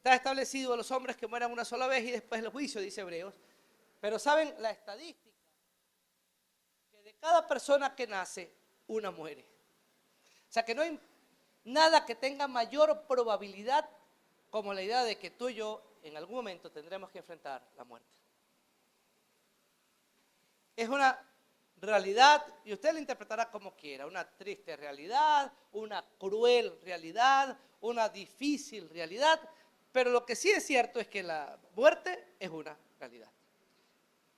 está establecido a los hombres que mueran una sola vez y después el juicio, dice Hebreos. Pero ¿saben la estadística? Que de cada persona que nace, una muere. O sea que no hay nada que tenga mayor probabilidad como la idea de que tú y yo en algún momento tendremos que enfrentar la muerte. Es una realidad, y usted la interpretará como quiera, una triste realidad, una cruel realidad, una difícil realidad, pero lo que sí es cierto es que la muerte es una realidad.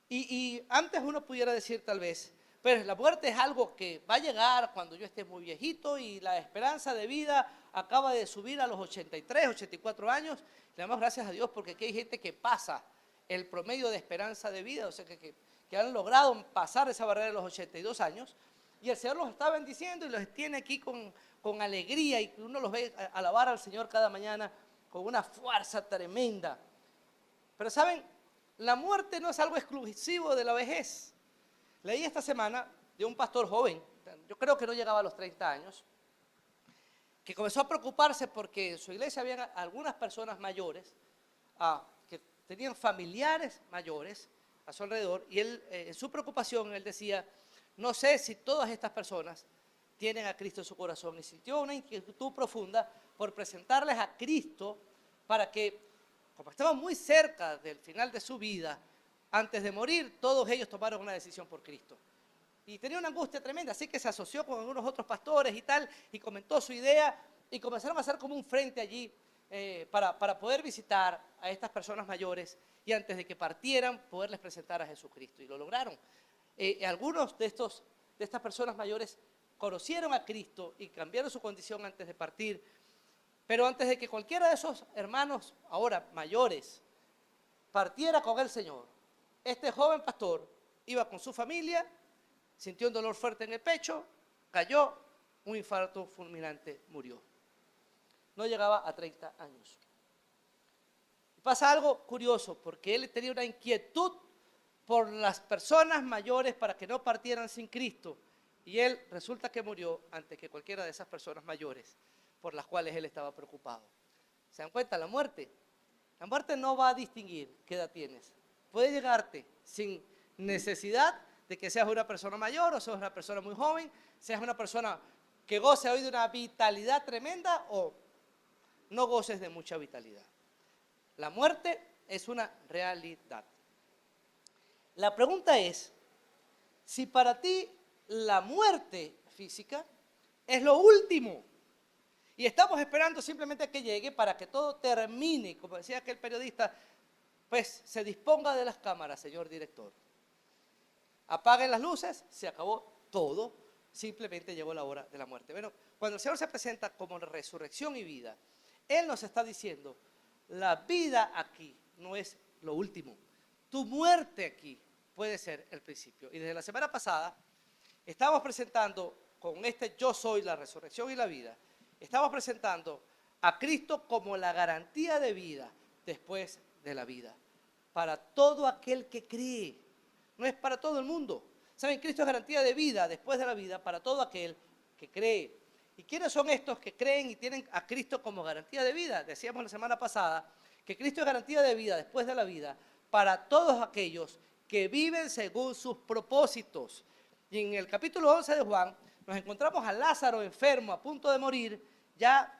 Y antes uno pudiera decir tal vez, pues la muerte es algo que va a llegar cuando yo esté muy viejito y la esperanza de vida acaba de subir a los 83, 84 años. Le damos gracias a Dios porque aquí hay gente que pasa el promedio de esperanza de vida, o sea que han logrado pasar esa barrera de los 82 años. Y el Señor los está bendiciendo y los tiene aquí con alegría y uno los ve alabar al Señor cada mañana con una fuerza tremenda. Pero ¿saben? La muerte no es algo exclusivo de la vejez. Leí esta semana de un pastor joven, yo creo que no llegaba a los 30 años, que comenzó a preocuparse porque en su iglesia había algunas personas mayores que tenían familiares mayores a su alrededor y él, en su preocupación, él decía, no sé si todas estas personas tienen a Cristo en su corazón y sintió una inquietud profunda por presentarles a Cristo para que, como estaban muy cerca del final de su vida, antes de morir, todos ellos tomaron una decisión por Cristo. Y tenía una angustia tremenda, así que se asoció con algunos otros pastores y tal, y comentó su idea, y comenzaron a hacer como un frente allí para poder visitar a estas personas mayores, y antes de que partieran, poderles presentar a Jesucristo. Y lo lograron. Algunos de estas personas mayores conocieron a Cristo y cambiaron su condición antes de partir, pero antes de que cualquiera de esos hermanos, ahora mayores, partiera con el Señor, este joven pastor iba con su familia, sintió un dolor fuerte en el pecho, cayó, un infarto fulminante, murió. No llegaba a 30 años. Pasa algo curioso, porque él tenía una inquietud por las personas mayores para que no partieran sin Cristo, y él resulta que murió antes que cualquiera de esas personas mayores por las cuales él estaba preocupado. ¿Se dan cuenta? La muerte no va a distinguir qué edad tienes. Puede llegarte sin necesidad de que seas una persona mayor o seas una persona muy joven, seas una persona que goce hoy de una vitalidad tremenda o no goces de mucha vitalidad. La muerte es una realidad. La pregunta es, si para ti la muerte física es lo último y estamos esperando simplemente a que llegue para que todo termine, como decía aquel periodista, pues se disponga de las cámaras, señor director. Apaguen las luces, se acabó todo, simplemente llegó la hora de la muerte. Bueno, cuando el Señor se presenta como resurrección y vida, Él nos está diciendo, la vida aquí no es lo último, tu muerte aquí puede ser el principio. Y desde la semana pasada estamos presentando con este yo soy la resurrección y la vida, estamos presentando a Cristo como la garantía de vida después de la vida, para todo aquel que cree. No es para todo el mundo. ¿Saben? Cristo es garantía de vida después de la vida para todo aquel que cree. ¿Y quiénes son estos que creen y tienen a Cristo como garantía de vida? Decíamos la semana pasada que Cristo es garantía de vida después de la vida para todos aquellos que viven según sus propósitos. Y en el capítulo 11 de Juan nos encontramos a Lázaro enfermo, a punto de morir, ya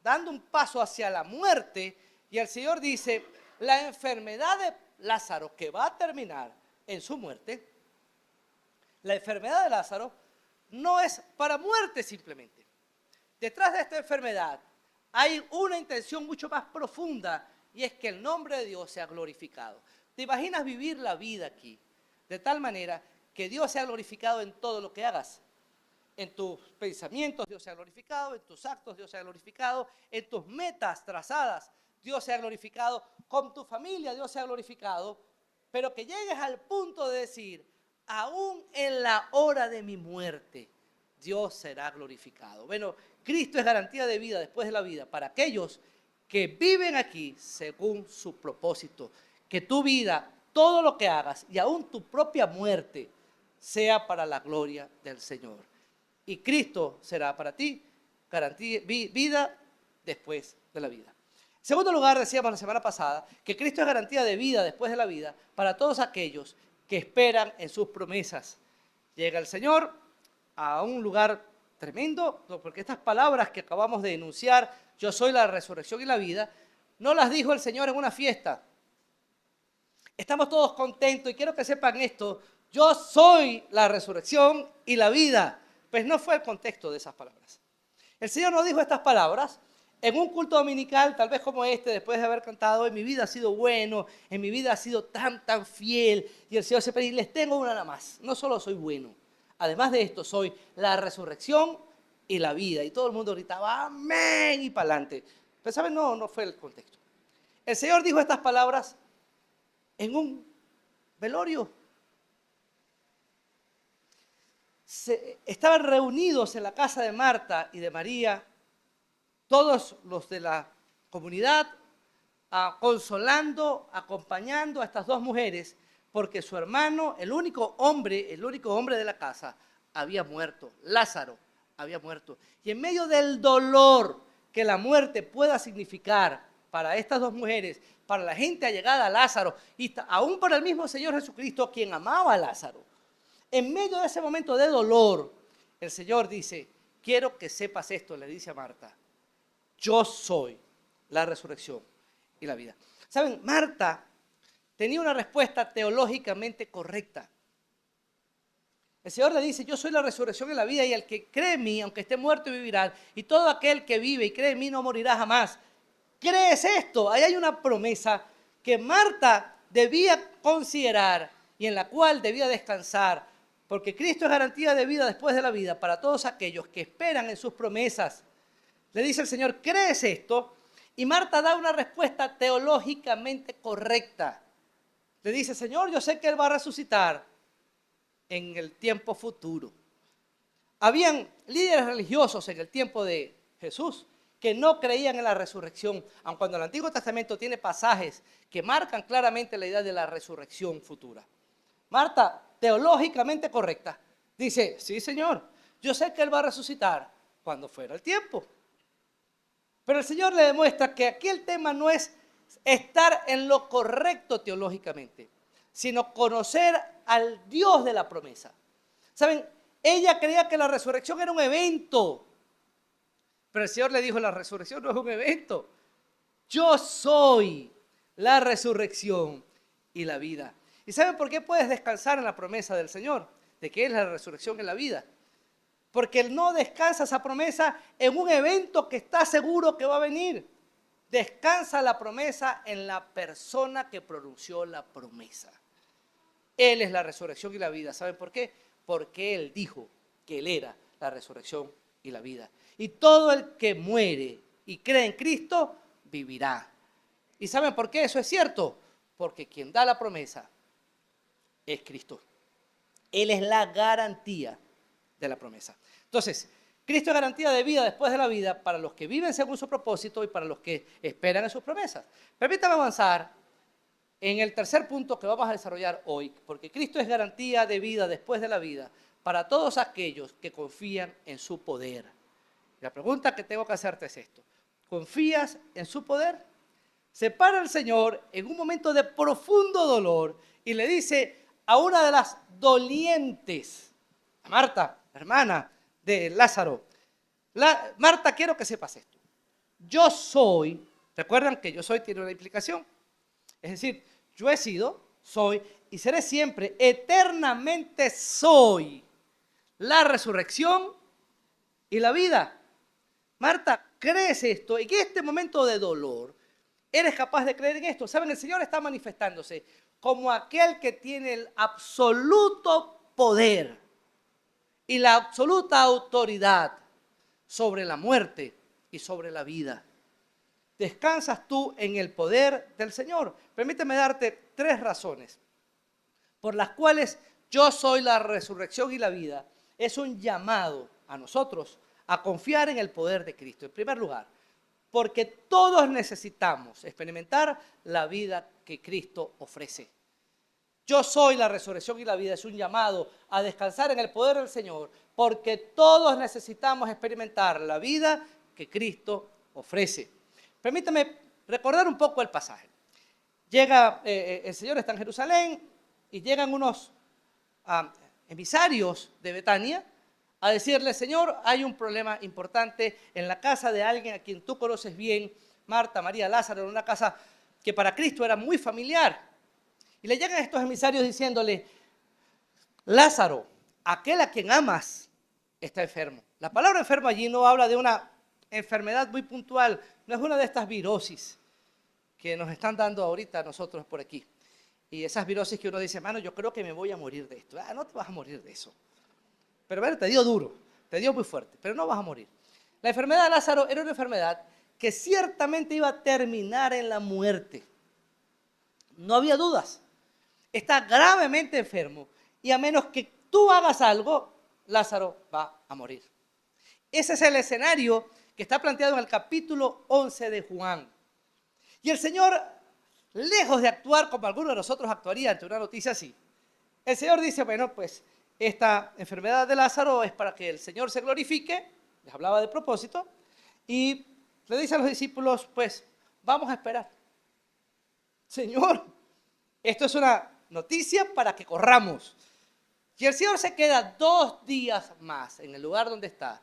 dando un paso hacia la muerte, y el Señor dice, la enfermedad de Lázaro que va a terminar en su muerte, la enfermedad de Lázaro no es para muerte simplemente. Detrás de esta enfermedad hay una intención mucho más profunda y es que el nombre de Dios sea glorificado. ¿Te imaginas vivir la vida aquí de tal manera que Dios sea glorificado en todo lo que hagas? En tus pensamientos Dios sea glorificado, en tus actos Dios sea glorificado, en tus metas trazadas Dios sea glorificado, con tu familia Dios sea glorificado, pero que llegues al punto de decir, aún en la hora de mi muerte, Dios será glorificado. Bueno, Cristo es garantía de vida después de la vida para aquellos que viven aquí según su propósito. Que tu vida, todo lo que hagas y aún tu propia muerte sea para la gloria del Señor. Y Cristo será para ti garantía, vida después de la vida. En segundo lugar, decíamos la semana pasada que Cristo es garantía de vida después de la vida para todos aquellos que esperan en sus promesas. Llega el Señor a un lugar tremendo, porque estas palabras que acabamos de enunciar, yo soy la resurrección y la vida, no las dijo el Señor en una fiesta. Estamos todos contentos y quiero que sepan esto, yo soy la resurrección y la vida. Pues no fue el contexto de esas palabras. El Señor no dijo estas palabras en un culto dominical, tal vez como este, después de haber cantado, en mi vida ha sido bueno, en mi vida ha sido tan fiel. Y el Señor siempre dice, les tengo una nada más, no solo soy bueno, además de esto soy la resurrección y la vida. Y todo el mundo gritaba, amén, y para adelante. Pero ¿saben? No fue el contexto. El Señor dijo estas palabras en un velorio. Estaban reunidos en la casa de Marta y de María, todos los de la comunidad, consolando, acompañando a estas dos mujeres, porque su hermano, el único hombre de la casa, había muerto. Lázaro había muerto. Y en medio del dolor que la muerte pueda significar para estas dos mujeres, para la gente allegada a Lázaro, y aún para el mismo Señor Jesucristo, quien amaba a Lázaro, en medio de ese momento de dolor, el Señor dice, quiero que sepas esto, le dice a Marta, yo soy la resurrección y la vida. ¿Saben? Marta tenía una respuesta teológicamente correcta. El Señor le dice, yo soy la resurrección y la vida, y el que cree en mí, aunque esté muerto, vivirá. Y todo aquel que vive y cree en mí no morirá jamás. ¿Crees esto? Ahí hay una promesa que Marta debía considerar y en la cual debía descansar, porque Cristo es garantía de vida después de la vida para todos aquellos que esperan en sus promesas. Le dice el Señor, ¿crees esto? Y Marta da una respuesta teológicamente correcta. Le dice, Señor, yo sé que Él va a resucitar en el tiempo futuro. Habían líderes religiosos en el tiempo de Jesús que no creían en la resurrección, aun cuando el Antiguo Testamento tiene pasajes que marcan claramente la idea de la resurrección futura. Marta, teológicamente correcta, dice, sí, Señor, yo sé que Él va a resucitar cuando fuera el tiempo. Pero el Señor le demuestra que aquí el tema no es estar en lo correcto teológicamente, sino conocer al Dios de la promesa. ¿Saben? Ella creía que la resurrección era un evento, pero el Señor le dijo, la resurrección no es un evento. Yo soy la resurrección y la vida. ¿Y saben por qué puedes descansar en la promesa del Señor? De que Él es la resurrección y la vida. Porque Él no descansa esa promesa en un evento que está seguro que va a venir. Descansa la promesa en la persona que pronunció la promesa. Él es la resurrección y la vida. ¿Saben por qué? Porque Él dijo que Él era la resurrección y la vida. Y todo el que muere y cree en Cristo, vivirá. ¿Y saben por qué eso es cierto? Porque quien da la promesa es Cristo. Él es la garantía de la promesa. Entonces, Cristo es garantía de vida después de la vida para los que viven según su propósito y para los que esperan en sus promesas. Permítame avanzar en el tercer punto que vamos a desarrollar hoy, porque Cristo es garantía de vida después de la vida para todos aquellos que confían en su poder. La pregunta que tengo que hacerte es esto: ¿confías en su poder? Se para el Señor en un momento de profundo dolor y le dice a una de las dolientes, a Marta, hermana de Lázaro, Marta, quiero que sepas esto. Yo soy, recuerdan que yo soy tiene una implicación. Es decir, yo he sido, soy y seré siempre, eternamente soy la resurrección y la vida. Marta, ¿crees esto? En este momento de dolor, ¿eres capaz de creer en esto? ¿Saben? El Señor está manifestándose como aquel que tiene el absoluto poder y la absoluta autoridad sobre la muerte y sobre la vida. ¿Descansas tú en el poder del Señor? Permíteme darte 3 razones por las cuales yo soy la resurrección y la vida. Es un llamado a nosotros a confiar en el poder de Cristo. En primer lugar, porque todos necesitamos experimentar la vida que Cristo ofrece. Yo soy la resurrección y la vida. Es un llamado a descansar en el poder del Señor, porque todos necesitamos experimentar la vida que Cristo ofrece. Permítame recordar un poco el pasaje. Llega, el Señor está en Jerusalén y llegan unos emisarios de Betania a decirle: Señor, hay un problema importante en la casa de alguien a quien tú conoces bien, Marta, María, Lázaro, en una casa que para Cristo era muy familiar. Y le llegan estos emisarios diciéndole: Lázaro, aquel a quien amas, está enfermo. La palabra enfermo allí no habla de una enfermedad muy puntual, no es una de estas virosis que nos están dando ahorita a nosotros por aquí. Y esas virosis que uno dice: hermano, yo creo que me voy a morir de esto. No te vas a morir de eso. Pero bueno, te dio duro, te dio muy fuerte, pero no vas a morir. La enfermedad de Lázaro era una enfermedad que ciertamente iba a terminar en la muerte. No había dudas. Está gravemente enfermo y a menos que tú hagas algo, Lázaro va a morir. Ese es el escenario que está planteado en el capítulo 11 de Juan. Y el Señor, lejos de actuar como algunos de nosotros actuaría ante una noticia así, el Señor dice: bueno, pues esta enfermedad de Lázaro es para que el Señor se glorifique, les hablaba de propósito, y le dice a los discípulos: pues vamos a esperar. Señor, esto es una noticia para que corramos. Y el Señor se queda 2 días más en el lugar donde está,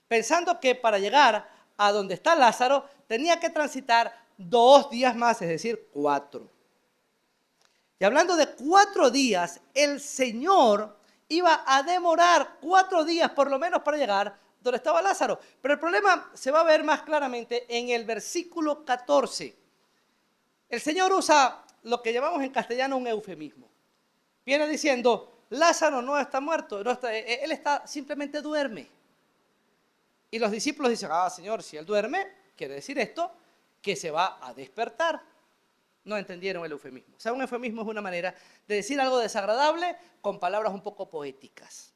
pensando que para llegar a donde está Lázaro tenía que transitar 2 días más, es decir, 4. Y hablando de 4 días, el Señor iba a demorar 4 días por lo menos para llegar donde estaba Lázaro. Pero el problema se va a ver más claramente en el versículo 14. El Señor usa lo que llamamos en castellano un eufemismo. Viene diciendo: Lázaro no está muerto, él simplemente duerme. Y los discípulos dicen: Señor, si él duerme, quiere decir esto, que se va a despertar. No entendieron el eufemismo. O sea, un eufemismo es una manera de decir algo desagradable con palabras un poco poéticas.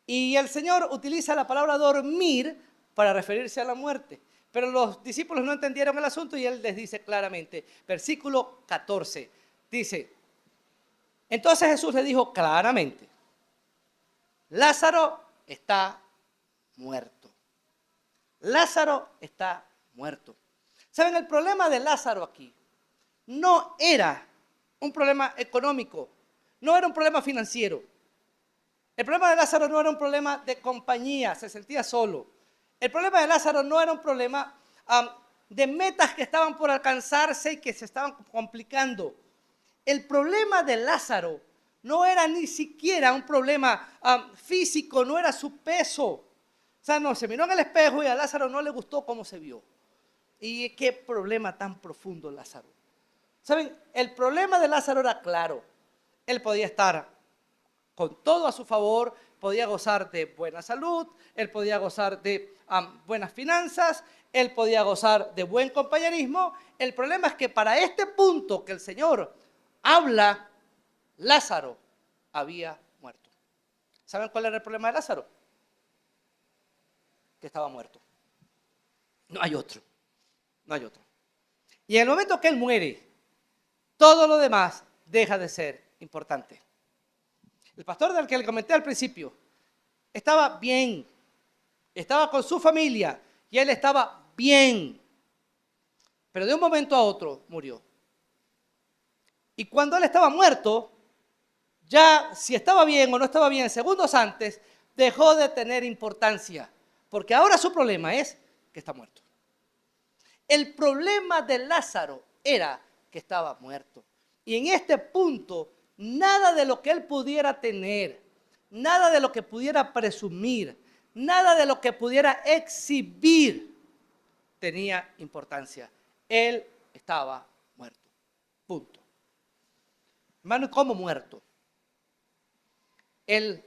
Y el Señor utiliza la palabra dormir para referirse a la muerte. Pero los discípulos no entendieron el asunto y Él les dice claramente, versículo 14, dice: entonces Jesús le dijo claramente: Lázaro está muerto. Lázaro está muerto. ¿Saben? El problema de Lázaro aquí no era un problema económico, no era un problema financiero. El problema de Lázaro no era un problema de compañía, se sentía solo. El problema de Lázaro no era un problema de metas que estaban por alcanzarse y que se estaban complicando. El problema de Lázaro no era ni siquiera un problema físico, no era su peso. O sea, no, se miró en el espejo y a Lázaro no le gustó cómo se vio. Y qué problema tan profundo, Lázaro. ¿Saben? El problema de Lázaro era claro. Él podía estar con todo a su favor, podía gozar de buena salud, él podía gozar de buenas finanzas, él podía gozar de buen compañerismo. El problema es que para este punto que el Señor habla, Lázaro había muerto. ¿Saben cuál era el problema de Lázaro? Que estaba muerto. No hay otro. No hay otro. Y en el momento que él muere, todo lo demás deja de ser importante. El pastor del que le comenté al principio estaba bien, estaba con su familia y él estaba bien, pero de un momento a otro murió. Y cuando él estaba muerto, ya si estaba bien o no estaba bien segundos antes, dejó de tener importancia, porque ahora su problema es que está muerto. El problema de Lázaro era que estaba muerto. Y en este punto, nada de lo que él pudiera tener, nada de lo que pudiera presumir, nada de lo que pudiera exhibir tenía importancia. Él estaba muerto. Punto. Hermano, ¿cómo muerto? Él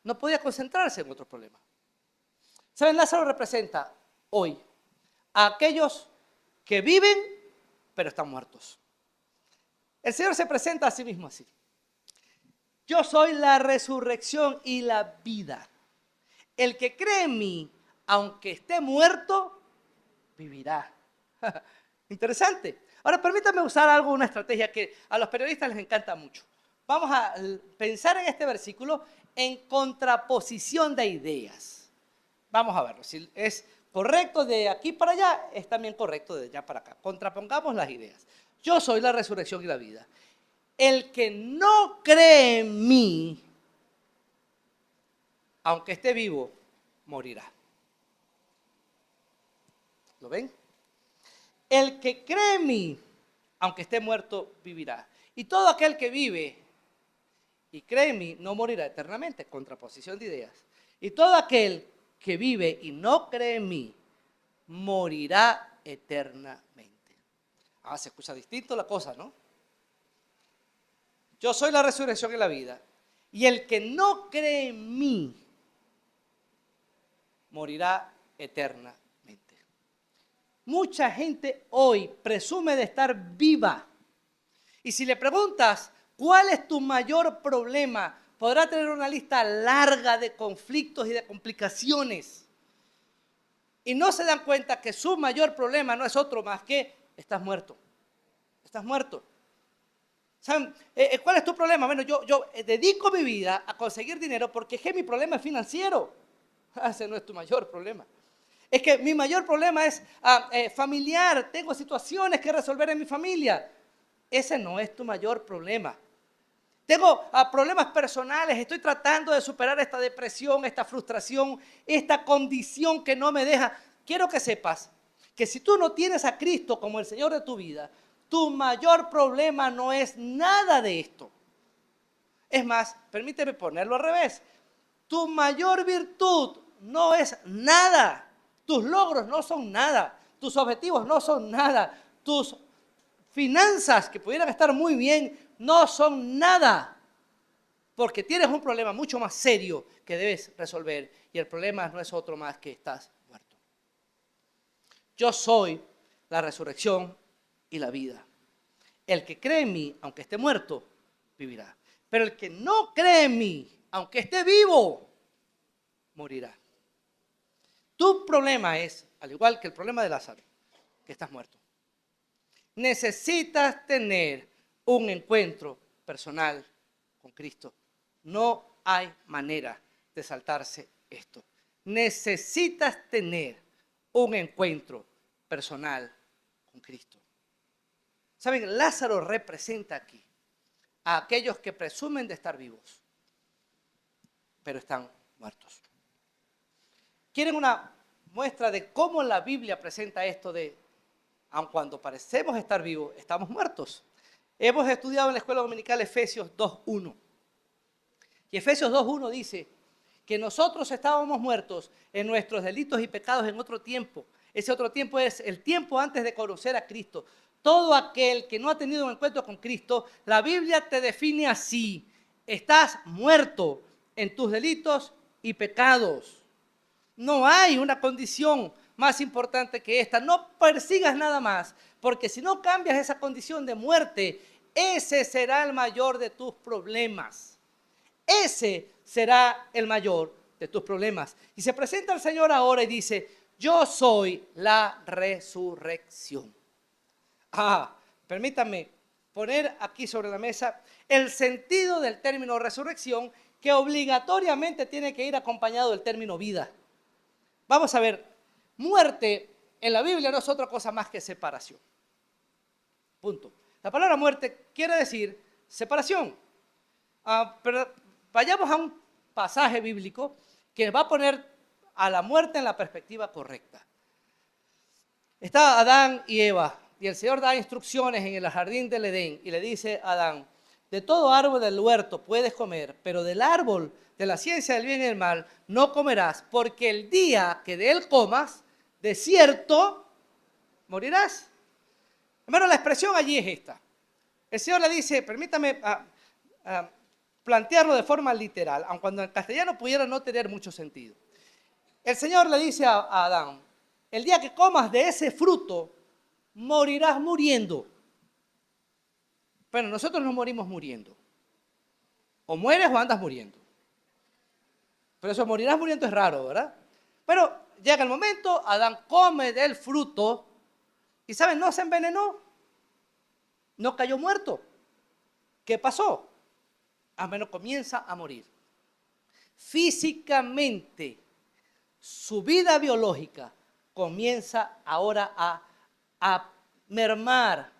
no podía concentrarse en otros problemas. ¿Saben? Lázaro representa hoy a aquellos que viven pero están muertos. El Señor se presenta a sí mismo así: yo soy la resurrección y la vida. El que cree en mí, aunque esté muerto, vivirá. Interesante. Ahora permítanme usar una estrategia que a los periodistas les encanta mucho. Vamos a pensar en este versículo en contraposición de ideas. Vamos a verlo. Es correcto de aquí para allá es también correcto de allá para acá. Contrapongamos las ideas. Yo soy la resurrección y la vida. El que no cree en mí, aunque esté vivo, morirá. ¿Lo ven? El que cree en mí, aunque esté muerto, vivirá. Y todo aquel que vive y cree en mí, no morirá eternamente. Contraposición de ideas. Y todo aquel que vive y no cree en mí, morirá eternamente. Ah, se escucha distinto la cosa, ¿no? Yo soy la resurrección y la vida. Y el que no cree en mí, morirá eternamente. Mucha gente hoy presume de estar viva. Y si le preguntas, ¿cuál es tu mayor problema? Podrá tener una lista larga de conflictos y de complicaciones. Y no se dan cuenta que su mayor problema no es otro más que estás muerto. Estás muerto. ¿Saben? ¿Cuál es tu problema? Bueno, yo dedico mi vida a conseguir dinero porque es que mi problema es financiero. Ese no es tu mayor problema. Es que mi mayor problema es familiar. Tengo situaciones que resolver en mi familia. Ese no es tu mayor problema. Tengo problemas personales. Estoy tratando de superar esta depresión, esta frustración, esta condición que no me deja. Quiero que sepas que si tú no tienes a Cristo como el Señor de tu vida, tu mayor problema no es nada de esto. Es más, permíteme ponerlo al revés. Tu mayor virtud no es nada. Tus logros no son nada. Tus objetivos no son nada. Tus finanzas, que pudieran estar muy bien, no son nada. Porque tienes un problema mucho más serio que debes resolver. Y el problema no es otro más que estás muerto. Yo soy la resurrección y la vida. El que cree en mí, aunque esté muerto, vivirá. Pero el que no cree en mí, aunque esté vivo, morirá. Tu problema es, al igual que el problema de Lázaro, que estás muerto. Necesitas tener un encuentro personal con Cristo. No hay manera de saltarse esto. Necesitas tener un encuentro personal con Cristo. ¿Saben? Lázaro representa aquí a aquellos que presumen de estar vivos, pero están muertos. ¿Quieren una muestra de cómo la Biblia presenta esto de, aun cuando parecemos estar vivos, estamos muertos? Hemos estudiado en la escuela dominical Efesios 2.1. Y Efesios 2.1 dice que nosotros estábamos muertos en nuestros delitos y pecados en otro tiempo. Ese otro tiempo es el tiempo antes de conocer a Cristo. Todo aquel que no ha tenido un encuentro con Cristo, la Biblia te define así: estás muerto en tus delitos y pecados. No hay una condición más importante que esta. No persigas nada más, porque si no cambias esa condición de muerte, ese será el mayor de tus problemas. Ese será el mayor de tus problemas. Y se presenta el Señor ahora y dice: yo soy la resurrección. Permítanme poner aquí sobre la mesa el sentido del término resurrección, que obligatoriamente tiene que ir acompañado del término vida. Vamos a ver, muerte en la Biblia no es otra cosa más que separación. Punto. La palabra muerte quiere decir separación. Pero vayamos a un pasaje bíblico que va a poner a la muerte en la perspectiva correcta. Está Adán y Eva, y el Señor da instrucciones en el jardín del Edén y le dice a Adán: de todo árbol del huerto puedes comer, pero del árbol de la ciencia del bien y del mal no comerás, porque el día que de él comas, de cierto morirás. Hermano, la expresión allí es esta. El Señor le dice, permítame plantearlo de forma literal, aun cuando en castellano pudiera no tener mucho sentido. El Señor le dice a Adán: el día que comas de ese fruto, morirás muriendo. Bueno, nosotros no morimos muriendo. O mueres o andas muriendo. Pero eso morirás muriendo es raro, ¿verdad? Pero llega el momento, Adán come del fruto y, ¿saben? No se envenenó. No cayó muerto. ¿Qué pasó? A menos comienza a morir. Físicamente, su vida biológica comienza ahora a mermar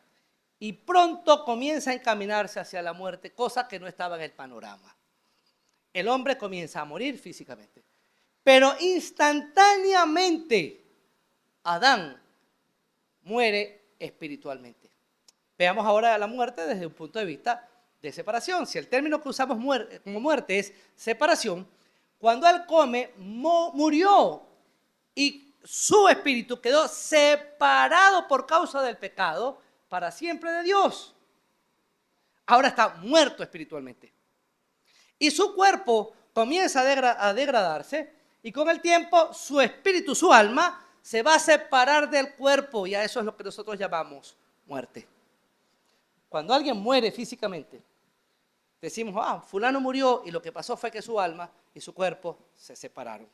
y pronto comienza a encaminarse hacia la muerte, cosa que no estaba en el panorama. El hombre comienza a morir físicamente, pero instantáneamente Adán muere espiritualmente. Veamos ahora la muerte desde un punto de vista de separación. Si el término que usamos como muerte es separación, cuando él come, murió y su espíritu quedó separado por causa del pecado para siempre de Dios. Ahora está muerto espiritualmente. Y su cuerpo comienza a degradarse y con el tiempo su espíritu, su alma, se va a separar del cuerpo y a eso es lo que nosotros llamamos muerte. Cuando alguien muere físicamente, decimos, fulano murió y lo que pasó fue que su alma y su cuerpo se separaron.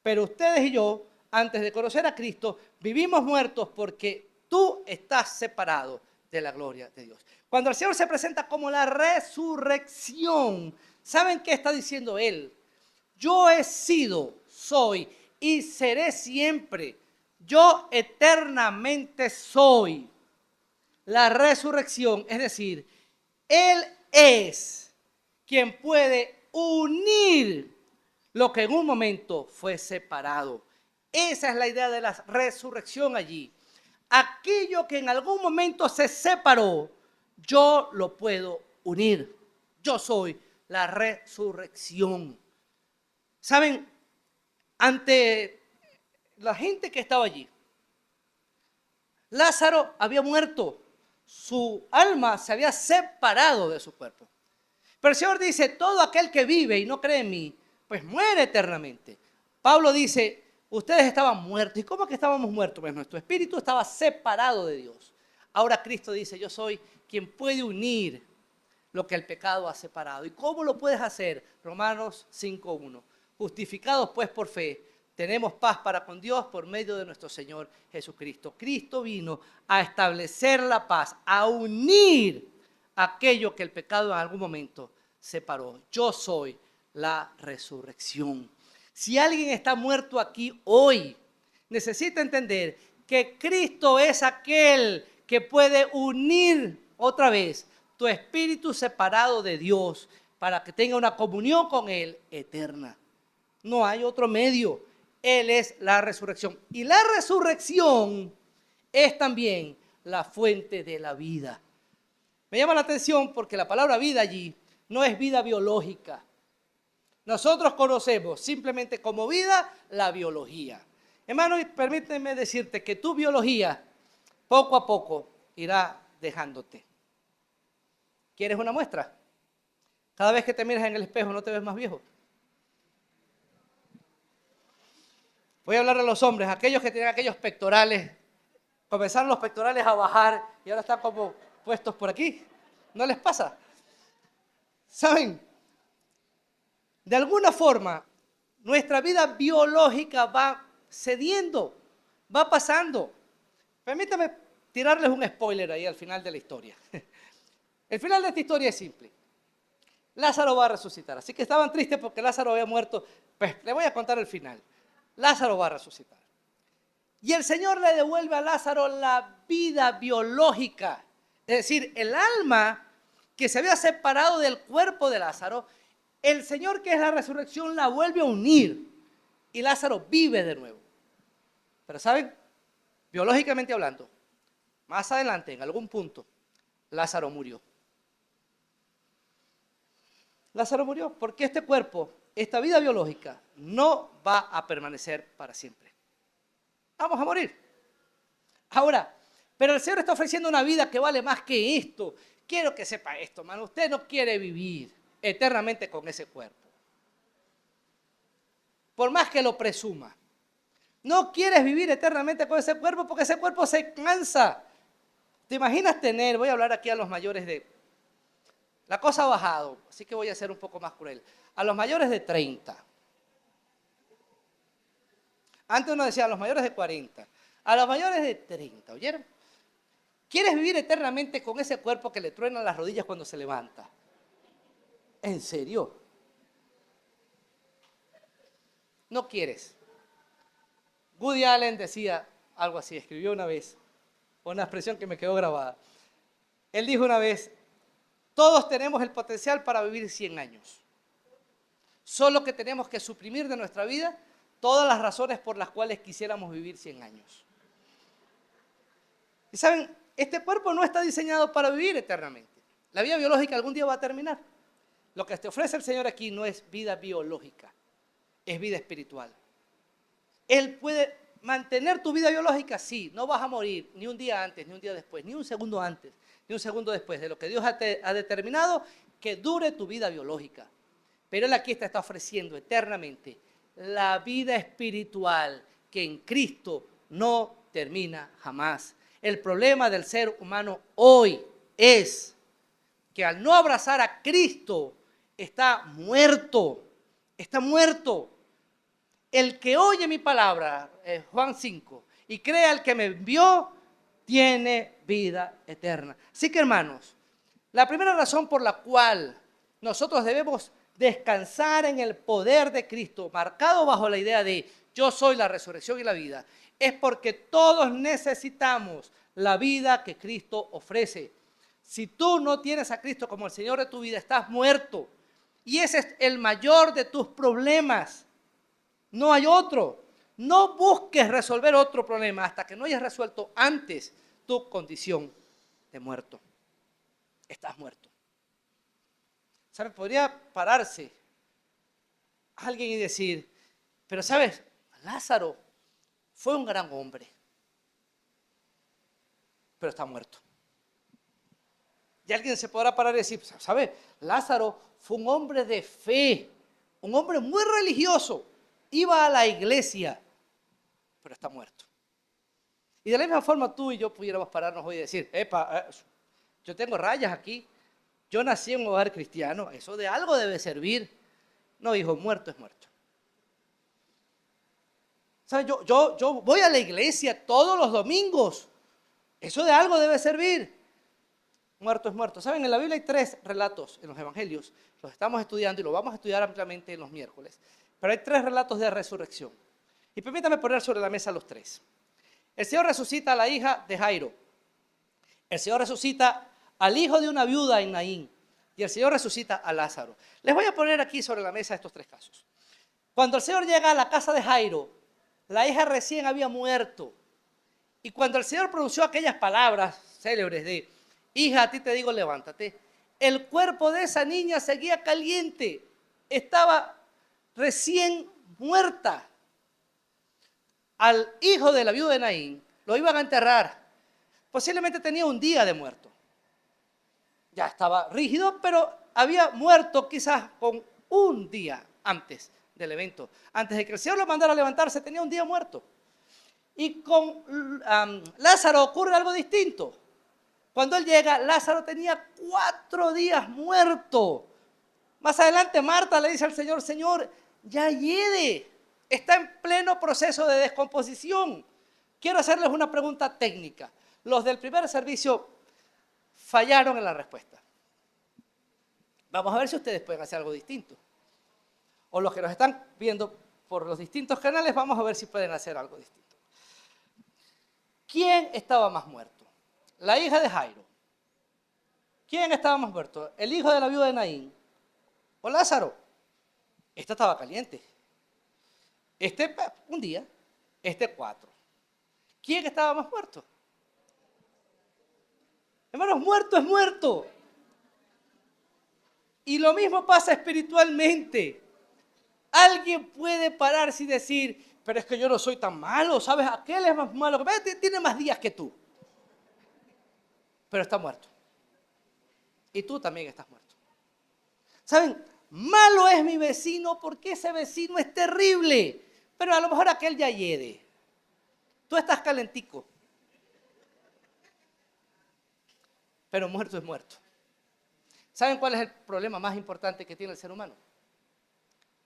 Pero ustedes y yo, antes de conocer a Cristo, vivimos muertos porque tú estás separado de la gloria de Dios. Cuando el Señor se presenta como la resurrección, ¿saben qué está diciendo Él? Yo he sido, soy y seré siempre. Yo eternamente soy. La resurrección, es decir, Él es quien puede unir lo que en un momento fue separado. Esa es la idea de la resurrección allí. Aquello que en algún momento se separó, yo lo puedo unir. Yo soy la resurrección. ¿Saben? Ante la gente que estaba allí, Lázaro había muerto. Su alma se había separado de su cuerpo. Pero el Señor dice, todo aquel que vive y no cree en mí, pues muere eternamente. Pablo dice, ustedes estaban muertos. ¿Y cómo es que estábamos muertos? Pues nuestro espíritu estaba separado de Dios. Ahora Cristo dice, yo soy quien puede unir lo que el pecado ha separado. ¿Y cómo lo puedes hacer? Romanos 5:1. Justificados pues por fe, tenemos paz para con Dios por medio de nuestro Señor Jesucristo. Cristo vino a establecer la paz, a unir aquello que el pecado en algún momento separó. Yo soy la resurrección. Si alguien está muerto aquí hoy, necesita entender que Cristo es aquel que puede unir otra vez tu espíritu separado de Dios para que tenga una comunión con Él eterna. No hay otro medio. Él es la resurrección. Y la resurrección es también la fuente de la vida. Me llama la atención porque la palabra vida allí no es vida biológica. Nosotros conocemos simplemente como vida la biología. Hermano, permíteme decirte que tu biología poco a poco irá dejándote. ¿Quieres una muestra? Cada vez que te miras en el espejo, ¿no te ves más viejo? Voy a hablar a los hombres, aquellos que tienen aquellos pectorales. Comenzaron los pectorales a bajar y ahora están como puestos por aquí. ¿No les pasa? ¿Saben? De alguna forma, nuestra vida biológica va cediendo, va pasando. Permítame tirarles un spoiler ahí al final de la historia. El final de esta historia es simple. Lázaro va a resucitar. Así que estaban tristes porque Lázaro había muerto. Pues le voy a contar el final. Lázaro va a resucitar. Y el Señor le devuelve a Lázaro la vida biológica. Es decir, el alma que se había separado del cuerpo de Lázaro, el Señor, que es la resurrección, la vuelve a unir. Y Lázaro vive de nuevo. Pero ¿saben? Biológicamente hablando, más adelante, en algún punto, Lázaro murió. Lázaro murió porque este cuerpo, esta vida biológica, no va a permanecer para siempre. Vamos a morir. Ahora, pero el Señor está ofreciendo una vida que vale más que esto. Quiero que sepa esto, hermano. Usted no quiere vivir eternamente con ese cuerpo. Por más que lo presuma. No quieres vivir eternamente con ese cuerpo porque ese cuerpo se cansa. ¿Te imaginas tener, voy a hablar aquí a los mayores de... La cosa ha bajado, así que voy a ser un poco más cruel. A los mayores de 30. Antes uno decía a los mayores de 40. A los mayores de 30, ¿oyeron? ¿Quieres vivir eternamente con ese cuerpo que le truenan las rodillas cuando se levanta? ¿En serio? No quieres. Woody Allen decía algo así, escribió una vez, una expresión que me quedó grabada. Él dijo una vez, todos tenemos el potencial para vivir 100 años. Solo que tenemos que suprimir de nuestra vida todas las razones por las cuales quisiéramos vivir 100 años. Y saben, este cuerpo no está diseñado para vivir eternamente. La vida biológica algún día va a terminar. Lo que te ofrece el Señor aquí no es vida biológica, es vida espiritual. Él puede mantener tu vida biológica, sí, no vas a morir ni un día antes, ni un día después, ni un segundo antes, ni un segundo después de lo que Dios ha determinado que dure tu vida biológica. Pero Él aquí te está ofreciendo eternamente la vida espiritual que en Cristo no termina jamás. El problema del ser humano hoy es que al no abrazar a Cristo está muerto, está muerto. El que oye mi palabra, Juan 5, y crea al que me envió, tiene vida eterna. Así que hermanos, la primera razón por la cual nosotros debemos descansar en el poder de Cristo, marcado bajo la idea de yo soy la resurrección y la vida, es porque todos necesitamos la vida que Cristo ofrece. Si tú no tienes a Cristo como el Señor de tu vida, estás muerto. Y ese es el mayor de tus problemas. No hay otro. No busques resolver otro problema hasta que no hayas resuelto antes tu condición de muerto. Estás muerto. ¿Sabes? Podría pararse alguien y decir, pero ¿sabes? Lázaro fue un gran hombre, pero está muerto. Y alguien se podrá parar y decir, ¿sabes? Lázaro fue un hombre de fe, un hombre muy religioso, iba a la iglesia, pero está muerto. Y de la misma forma tú y yo pudiéramos pararnos hoy y decir, yo tengo rayas aquí, yo nací en un hogar cristiano, eso de algo debe servir. No, hijo, muerto es muerto. ¿Sabes? Yo voy a la iglesia todos los domingos, eso de algo debe servir. Muerto es muerto. ¿Saben? En la Biblia hay 3 relatos en los evangelios. Los estamos estudiando y lo vamos a estudiar ampliamente en los miércoles. Pero hay 3 relatos de resurrección. Y permítame poner sobre la mesa los 3. El Señor resucita a la hija de Jairo. El Señor resucita al hijo de una viuda en Naín. Y el Señor resucita a Lázaro. Les voy a poner aquí sobre la mesa estos 3 casos. Cuando el Señor llega a la casa de Jairo, la hija recién había muerto. Y cuando el Señor pronunció aquellas palabras célebres de hija, a ti te digo, levántate, el cuerpo de esa niña seguía caliente, estaba recién muerta. Al hijo de la viuda de Naín lo iban a enterrar, posiblemente tenía un día de muerto. Ya estaba rígido, pero había muerto quizás con un día antes del evento. Antes de que el Señor lo mandara a levantarse, tenía un día muerto. Y con Lázaro ocurre algo distinto. Cuando él llega, Lázaro tenía 4 días muerto. Más adelante Marta le dice al Señor, Señor, ya hiede, está en pleno proceso de descomposición. Quiero hacerles una pregunta técnica. Los del primer servicio fallaron en la respuesta. Vamos a ver si ustedes pueden hacer algo distinto. O los que nos están viendo por los distintos canales, vamos a ver si pueden hacer algo distinto. ¿Quién estaba más muerto? La hija de Jairo. ¿Quién estaba más muerto? ¿El hijo de la viuda de Naín o Lázaro? Este estaba caliente. Este un día, este 4. ¿Quién estaba más muerto? Hermanos, muerto es muerto. Y lo mismo pasa espiritualmente. Alguien puede pararse y decir, pero es que yo no soy tan malo, ¿sabes? Aquel es más malo, tiene más días que tú. Pero está muerto. Y tú también estás muerto. ¿Saben? Malo es mi vecino porque ese vecino es terrible. Pero a lo mejor aquel ya hiede. Tú estás calentico. Pero muerto es muerto. ¿Saben cuál es el problema más importante que tiene el ser humano?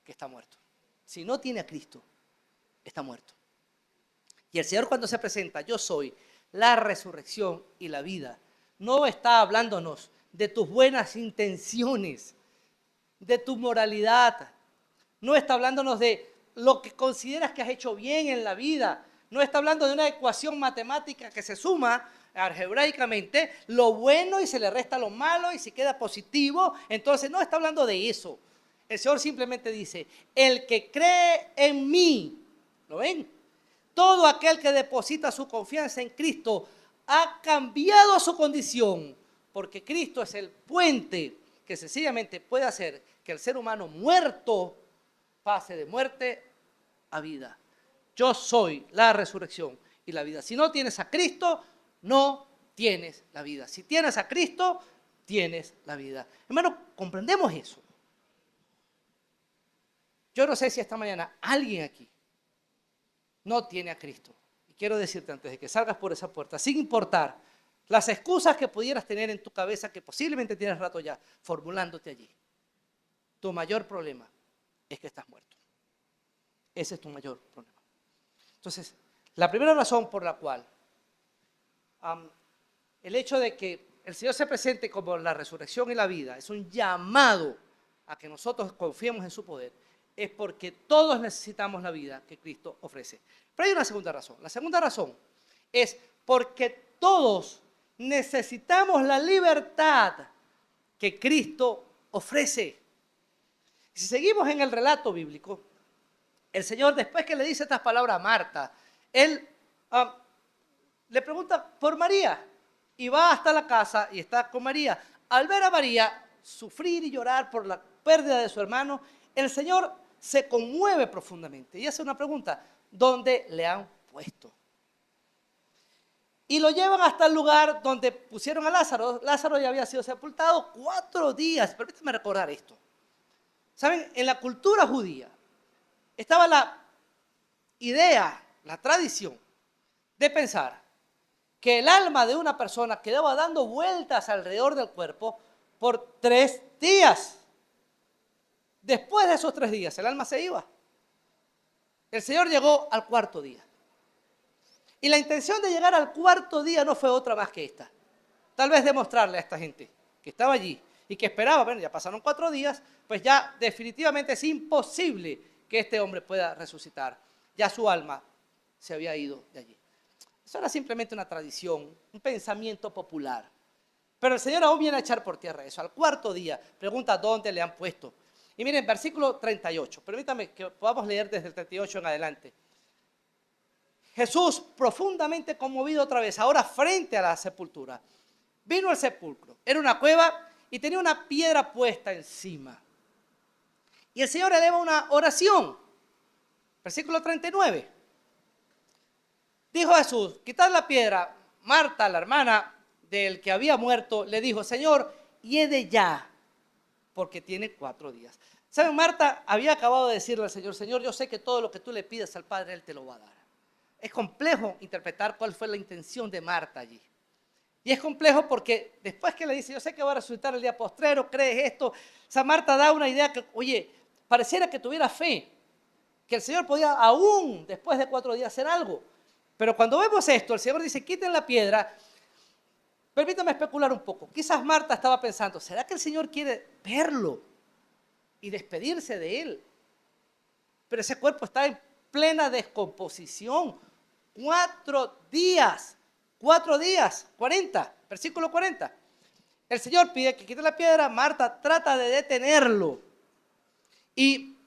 Que está muerto. Si no tiene a Cristo, está muerto. Y el Señor cuando se presenta, yo soy la resurrección y la vida, no está hablándonos de tus buenas intenciones, de tu moralidad. No está hablándonos de lo que consideras que has hecho bien en la vida. No está hablando de una ecuación matemática que se suma algebraicamente lo bueno y se le resta lo malo y si queda positivo. Entonces no está hablando de eso. El Señor simplemente dice, el que cree en mí, ¿lo ven? Todo aquel que deposita su confianza en Cristo ha cambiado su condición, porque Cristo es el puente que sencillamente puede hacer que el ser humano muerto pase de muerte a vida. Yo soy la resurrección y la vida. Si no tienes a Cristo, no tienes la vida. Si tienes a Cristo, tienes la vida. Hermano, comprendemos eso. Yo no sé si esta mañana alguien aquí no tiene a Cristo. Y quiero decirte antes de que salgas por esa puerta, sin importar las excusas que pudieras tener en tu cabeza, que posiblemente tienes rato ya formulándote allí, tu mayor problema es que estás muerto. Ese es tu mayor problema. Entonces, la primera razón por la cual el hecho de que el Señor se presente como la resurrección y la vida es un llamado a que nosotros confiemos en su poder, es porque todos necesitamos la vida que Cristo ofrece. Pero hay una segunda razón. La segunda razón es porque todos necesitamos la libertad que Cristo ofrece. Si seguimos en el relato bíblico, el Señor, después que le dice estas palabras a Marta, Él le pregunta por María y va hasta la casa y está con María. Al ver a María sufrir y llorar por la pérdida de su hermano, el Señor se conmueve profundamente y hace una pregunta: ¿dónde le han puesto? Y lo llevan hasta el lugar donde pusieron a Lázaro. Lázaro ya había sido sepultado 4 días. Permítame recordar esto. ¿Saben? En la cultura judía estaba la idea, la tradición de pensar que el alma de una persona quedaba dando vueltas alrededor del cuerpo por 3 días. Después de esos 3 días, el alma se iba. El Señor llegó al 4.º día. Y la intención de llegar al 4.º día no fue otra más que esta. Tal vez demostrarle a esta gente que estaba allí y que esperaba, bueno, ya pasaron 4 días, pues ya definitivamente es imposible que este hombre pueda resucitar. Ya su alma se había ido de allí. Eso era simplemente una tradición, un pensamiento popular. Pero el Señor aún viene a echar por tierra eso. Al 4.º día, pregunta dónde le han puesto. Y miren, versículo 38. Permítame que podamos leer desde el 38 en adelante. Jesús, profundamente conmovido otra vez, ahora frente a la sepultura, vino al sepulcro. Era una cueva y tenía una piedra puesta encima. Y el Señor eleva una oración. Versículo 39. Dijo Jesús: quitad la piedra. Marta, la hermana del que había muerto, le dijo: Señor, hiede ya, porque tiene 4 días. ¿Saben? Marta había acabado de decirle al Señor: Señor, yo sé que todo lo que tú le pides al Padre, Él te lo va a dar. Es complejo interpretar cuál fue la intención de Marta allí. Y es complejo porque después que le dice: yo sé que va a resucitar el día postrero, crees esto. O sea, Marta da una idea que, oye, pareciera que tuviera fe, que el Señor podía aún después de 4 días hacer algo. Pero cuando vemos esto, el Señor dice: quiten la piedra. Permítame especular un poco. Quizás Marta estaba pensando: ¿será que el Señor quiere verlo y despedirse de él? Pero ese cuerpo está en plena descomposición. 4 días, 4 días, 40, versículo 40. El Señor pide que quite la piedra, Marta trata de detenerlo. Y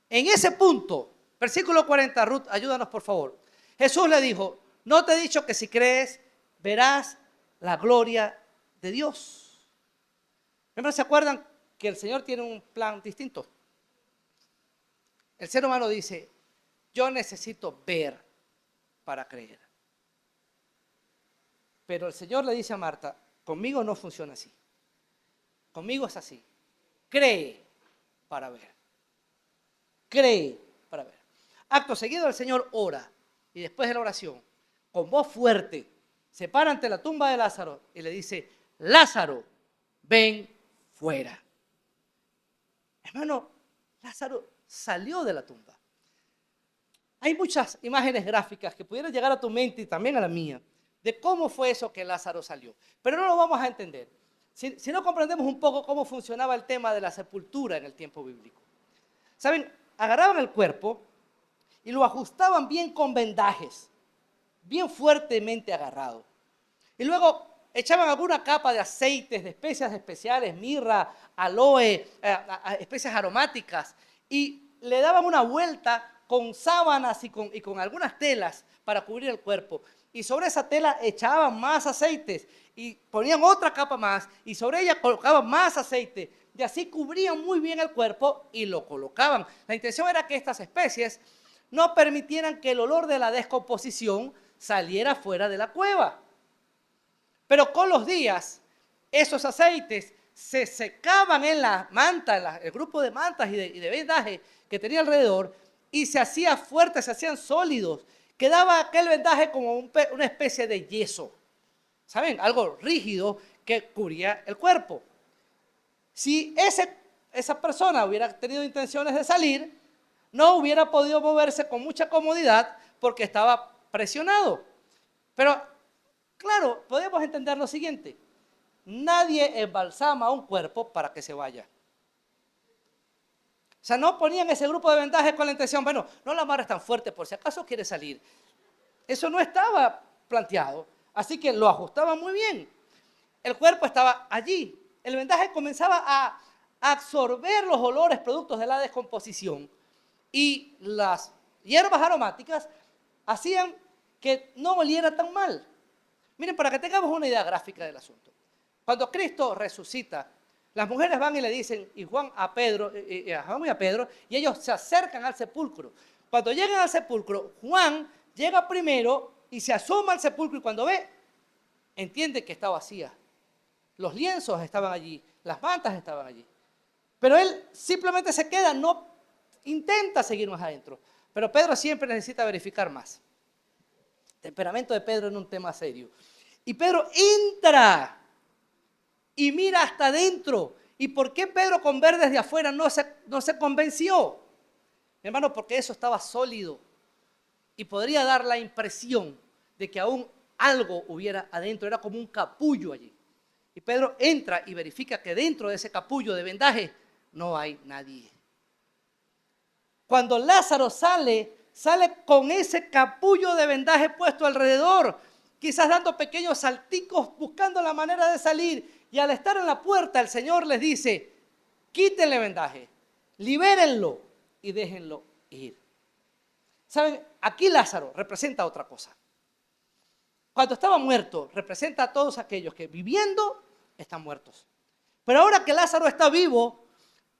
en ese punto, versículo 40, Ruth, ayúdanos por favor. Jesús le dijo: ¿no te he dicho que si crees verás la gloria de Dios? ¿Siempre se acuerdan que el Señor tiene un plan distinto? El ser humano dice: yo necesito ver para creer. Pero el Señor le dice a Marta: conmigo no funciona así. Conmigo es así. Cree para ver. Cree para ver. Acto seguido, el Señor ora. Y después de la oración, con voz fuerte, se para ante la tumba de Lázaro y le dice: Lázaro, ven fuera. Hermano, Lázaro salió de la tumba. Hay muchas imágenes gráficas que pudieran llegar a tu mente y también a la mía, de cómo fue eso que Lázaro salió. Pero no lo vamos a entender si no comprendemos un poco cómo funcionaba el tema de la sepultura en el tiempo bíblico. ¿Saben? Agarraban el cuerpo y lo ajustaban bien con vendajes, bien fuertemente agarrado. Y luego echaban alguna capa de aceites, de especias especiales, mirra, aloe, especias aromáticas, y le daban una vuelta con sábanas y con algunas telas para cubrir el cuerpo. Y sobre esa tela echaban más aceites y ponían otra capa más y sobre ella colocaban más aceite. Y así cubrían muy bien el cuerpo y lo colocaban. La intención era que estas especies no permitieran que el olor de la descomposición saliera fuera de la cueva. Pero con los días, esos aceites se secaban en la manta, el grupo de mantas y de vendaje que tenía alrededor, y se hacían fuertes, se hacían sólidos. Quedaba aquel vendaje como una especie de yeso, ¿saben? Algo rígido que cubría el cuerpo. Si esa persona hubiera tenido intenciones de salir, no hubiera podido moverse con mucha comodidad porque estaba presionado. Pero, claro, podemos entender lo siguiente. Nadie embalsama un cuerpo para que se vaya. O sea, no ponían ese grupo de vendajes con la intención, bueno, no la amarres tan fuerte por si acaso quiere salir. Eso no estaba planteado, así que lo ajustaban muy bien. El cuerpo estaba allí. El vendaje comenzaba a absorber los olores productos de la descomposición y las hierbas aromáticas hacían que no oliera tan mal. Miren, para que tengamos una idea gráfica del asunto. Cuando Cristo resucita, las mujeres van y le dicen, y Juan a Pedro, y ellos se acercan al sepulcro. Cuando llegan al sepulcro, Juan llega primero y se asoma al sepulcro y cuando ve, entiende que está vacía. Los lienzos estaban allí, las mantas estaban allí. Pero él simplemente se queda, no intenta seguir más adentro. Pero Pedro siempre necesita verificar más. El temperamento de Pedro es un tema serio. Y Pedro entra y mira hasta adentro. ¿Y por qué Pedro con ver desde afuera no se convenció? Mi hermano, porque eso estaba sólido y podría dar la impresión de que aún algo hubiera adentro, era como un capullo allí. Y Pedro entra y verifica que dentro de ese capullo de vendaje no hay nadie. Cuando Lázaro sale con ese capullo de vendaje puesto alrededor, quizás dando pequeños salticos, buscando la manera de salir. Y al estar en la puerta, el Señor les dice, quítenle vendaje, libérenlo y déjenlo ir. ¿Saben? Aquí Lázaro representa otra cosa. Cuando estaba muerto, representa a todos aquellos que viviendo están muertos. Pero ahora que Lázaro está vivo,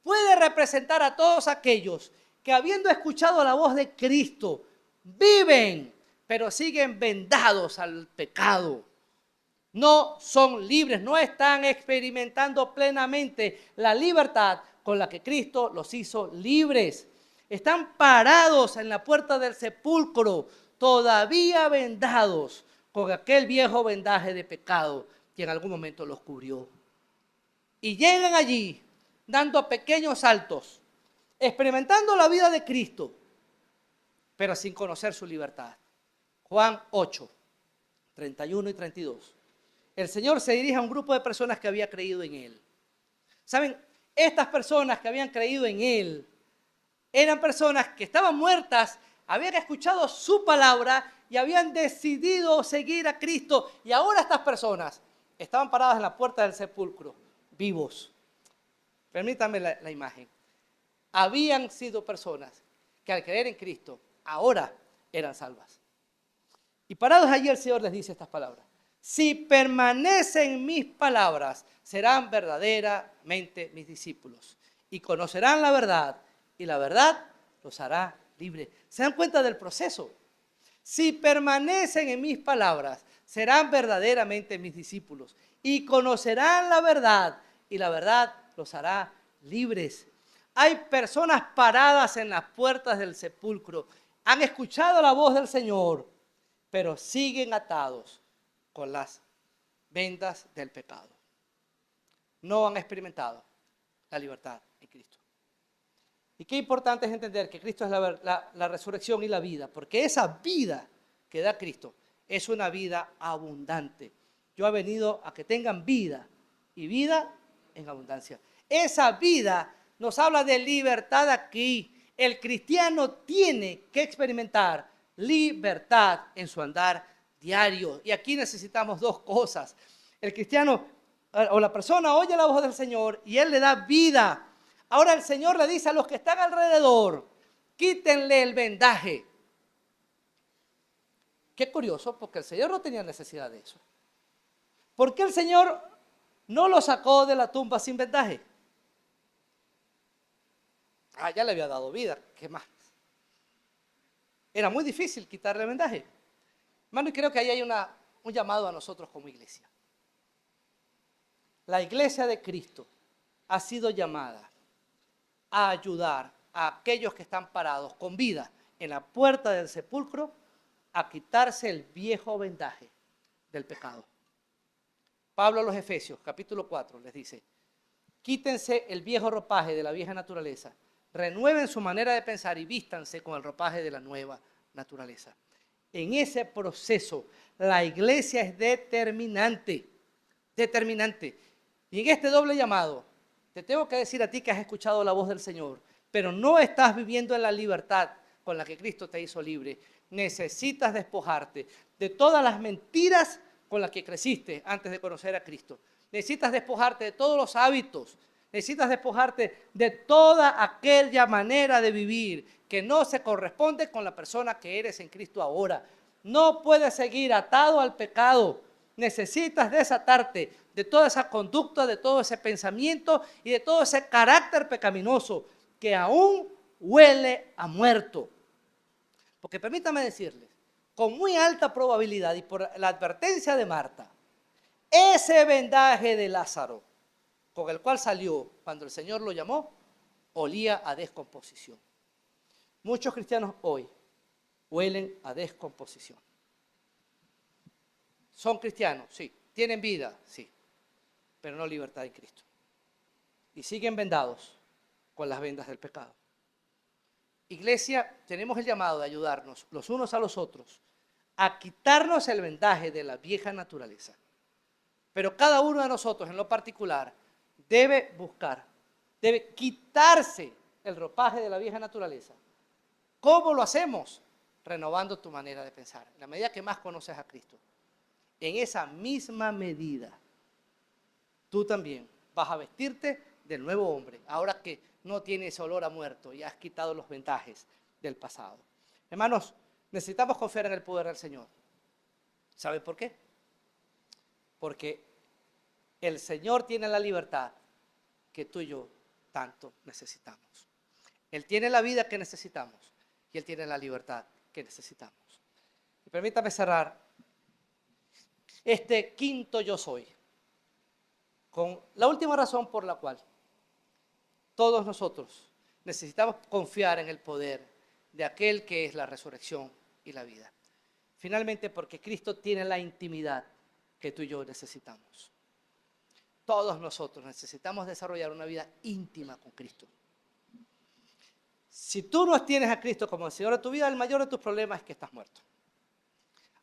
puede representar a todos aquellos que habiendo escuchado la voz de Cristo, viven, pero siguen vendados al pecado. No son libres, no están experimentando plenamente la libertad con la que Cristo los hizo libres. Están parados en la puerta del sepulcro, todavía vendados con aquel viejo vendaje de pecado que en algún momento los cubrió. Y llegan allí dando pequeños saltos, experimentando la vida de Cristo, pero sin conocer su libertad. Juan 8, 31 y 32. El Señor se dirige a un grupo de personas que había creído en Él. ¿Saben? Estas personas que habían creído en Él eran personas que estaban muertas, habían escuchado su palabra y habían decidido seguir a Cristo. Y ahora estas personas estaban paradas en la puerta del sepulcro, vivos. Permítanme la imagen. Habían sido personas que al creer en Cristo ahora eran salvas. Y parados allí el Señor les dice estas palabras. Si permanecen en mis palabras, serán verdaderamente mis discípulos y conocerán la verdad y la verdad los hará libres. ¿Se dan cuenta del proceso? Si permanecen en mis palabras, serán verdaderamente mis discípulos y conocerán la verdad y la verdad los hará libres. Hay personas paradas en las puertas del sepulcro, han escuchado la voz del Señor, pero siguen atados con las vendas del pecado. No han experimentado la libertad en Cristo. Y qué importante es entender que Cristo es la resurrección y la vida, porque esa vida que da Cristo es una vida abundante. Yo he venido a que tengan vida y vida en abundancia. Esa vida nos habla de libertad aquí. El cristiano tiene que experimentar libertad en su andar diario. Y aquí necesitamos dos cosas. El cristiano o la persona oye la voz del Señor y Él le da vida. Ahora el Señor le dice a los que están alrededor, quítenle el vendaje. Qué curioso, porque el Señor no tenía necesidad de eso. ¿Por qué el Señor no lo sacó de la tumba sin vendaje? Ya le había dado vida, ¿qué más? Era muy difícil quitarle el vendaje. Hermano, y creo que ahí hay un llamado a nosotros como iglesia. La iglesia de Cristo ha sido llamada a ayudar a aquellos que están parados con vida en la puerta del sepulcro a quitarse el viejo vendaje del pecado. Pablo a los Efesios, capítulo 4, les dice, quítense el viejo ropaje de la vieja naturaleza, renueven su manera de pensar y vístanse con el ropaje de la nueva naturaleza. En ese proceso, la iglesia es determinante. Y en este doble llamado, te tengo que decir a ti que has escuchado la voz del Señor, pero no estás viviendo en la libertad con la que Cristo te hizo libre. Necesitas despojarte de todas las mentiras con las que creciste antes de conocer a Cristo. Necesitas despojarte de todos los hábitos. Necesitas despojarte de toda aquella manera de vivir que no se corresponde con la persona que eres en Cristo ahora. No puedes seguir atado al pecado. Necesitas desatarte de toda esa conducta, de todo ese pensamiento y de todo ese carácter pecaminoso que aún huele a muerto. Porque permítame decirles, con muy alta probabilidad y por la advertencia de Marta, ese vendaje de Lázaro con el cual salió cuando el Señor lo llamó, olía a descomposición. Muchos cristianos hoy huelen a descomposición. Son cristianos, sí. Tienen vida, sí. Pero no libertad en Cristo. Y siguen vendados con las vendas del pecado. Iglesia, tenemos el llamado de ayudarnos los unos a los otros a quitarnos el vendaje de la vieja naturaleza. Pero cada uno de nosotros en lo particular debe buscar, debe quitarse el ropaje de la vieja naturaleza. ¿Cómo lo hacemos? Renovando tu manera de pensar. En la medida que más conoces a Cristo, en esa misma medida, tú también vas a vestirte del nuevo hombre, ahora que no tienes olor a muerto y has quitado los vendajes del pasado. Hermanos, necesitamos confiar en el poder del Señor. ¿Saben por qué? Porque el Señor tiene la libertad que tú y yo tanto necesitamos. Él tiene la vida que necesitamos y Él tiene la libertad que necesitamos. Y permítame cerrar este quinto yo soy con la última razón por la cual todos nosotros necesitamos confiar en el poder de aquel que es la resurrección y la vida. Finalmente, porque Cristo tiene la intimidad que tú y yo necesitamos. Todos nosotros necesitamos desarrollar una vida íntima con Cristo. Si tú no tienes a Cristo como el Señor de tu vida, el mayor de tus problemas es que estás muerto.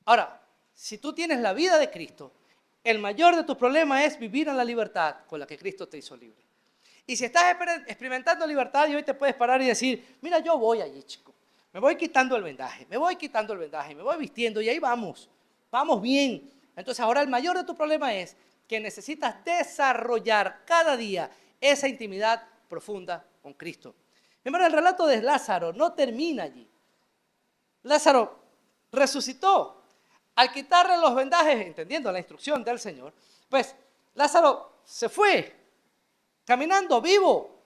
Ahora, si tú tienes la vida de Cristo, el mayor de tus problemas es vivir en la libertad con la que Cristo te hizo libre. Y si estás experimentando libertad y hoy te puedes parar y decir, mira, yo voy allí, chico. Me voy quitando el vendaje, me voy vistiendo y ahí vamos. Vamos bien. Entonces ahora el mayor de tu problema es que necesitas desarrollar cada día esa intimidad profunda con Cristo. Hermano, el relato de Lázaro no termina allí. Lázaro resucitó. Al quitarle los vendajes, entendiendo la instrucción del Señor, pues Lázaro se fue caminando vivo.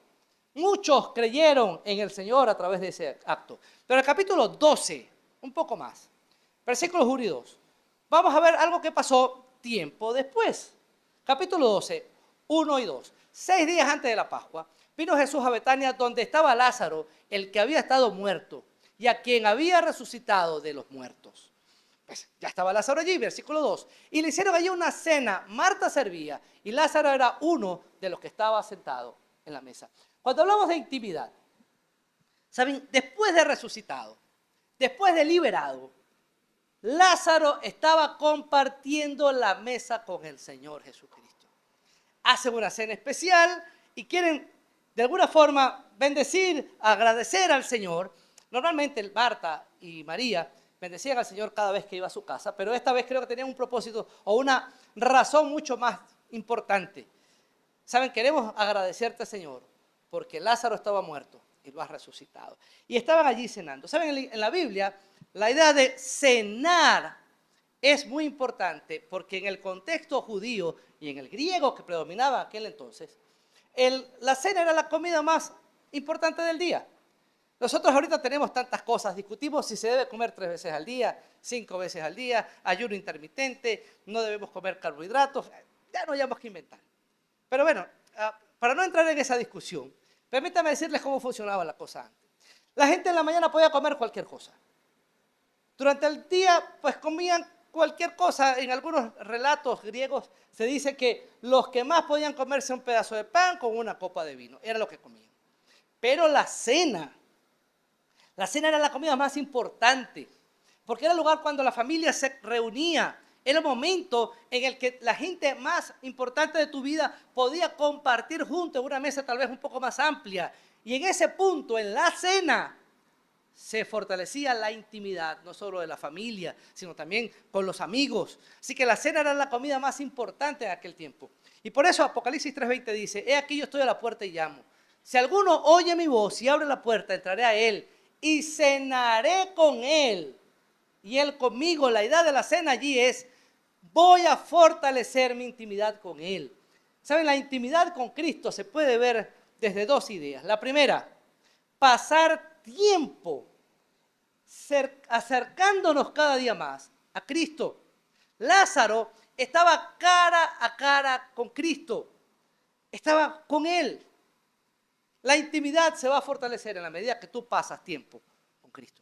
Muchos creyeron en el Señor a través de ese acto. Pero el capítulo 12, un poco más, versículos 1 y 2, vamos a ver algo que pasó tiempo después. Capítulo 12, 1 y 2. 6 días antes de la Pascua, vino Jesús a Betania donde estaba Lázaro, el que había estado muerto, y a quien había resucitado de los muertos. Pues ya estaba Lázaro allí, versículo 2. Y le hicieron allí una cena, Marta servía, y Lázaro era uno de los que estaba sentado en la mesa. Cuando hablamos de intimidad, ¿saben? Después de resucitado, después de liberado, Lázaro estaba compartiendo la mesa con el Señor Jesucristo. Hacen una cena especial y quieren de alguna forma bendecir, agradecer al Señor. Normalmente Marta y María bendecían al Señor cada vez que iba a su casa, pero esta vez creo que tenían un propósito o una razón mucho más importante. Saben, queremos agradecerte, Señor, porque Lázaro estaba muerto y lo has resucitado. Y estaban allí cenando. Saben, en la Biblia, la idea de cenar es muy importante porque en el contexto judío y en el griego que predominaba en aquel entonces, la cena era la comida más importante del día. Nosotros ahorita tenemos tantas cosas, discutimos si se debe comer 3 veces al día, 5 veces al día, ayuno intermitente, no debemos comer carbohidratos, ya no hayamos que inventar. Pero bueno, para no entrar en esa discusión, permítame decirles cómo funcionaba la cosa antes. La gente en la mañana podía comer cualquier cosa. Durante el día, pues comían cualquier cosa. En algunos relatos griegos se dice que los que más podían comerse un pedazo de pan con una copa de vino, era lo que comían. Pero la cena era la comida más importante, porque era el lugar cuando la familia se reunía. Era el momento en el que la gente más importante de tu vida podía compartir junto en una mesa tal vez un poco más amplia. Y en ese punto, en la cena, se fortalecía la intimidad, no solo de la familia, sino también con los amigos. Así que la cena era la comida más importante en aquel tiempo. Y por eso Apocalipsis 3:20 dice, he aquí yo estoy a la puerta y llamo. Si alguno oye mi voz y abre la puerta, entraré a él y cenaré con él y él conmigo. La idea de la cena allí es, voy a fortalecer mi intimidad con él. ¿Saben? La intimidad con Cristo se puede ver desde 2 ideas. La primera, pasar tiempo acercándonos cada día más a Cristo. Lázaro estaba cara a cara con Cristo, estaba con Él. La intimidad se va a fortalecer en la medida que tú pasas tiempo con Cristo.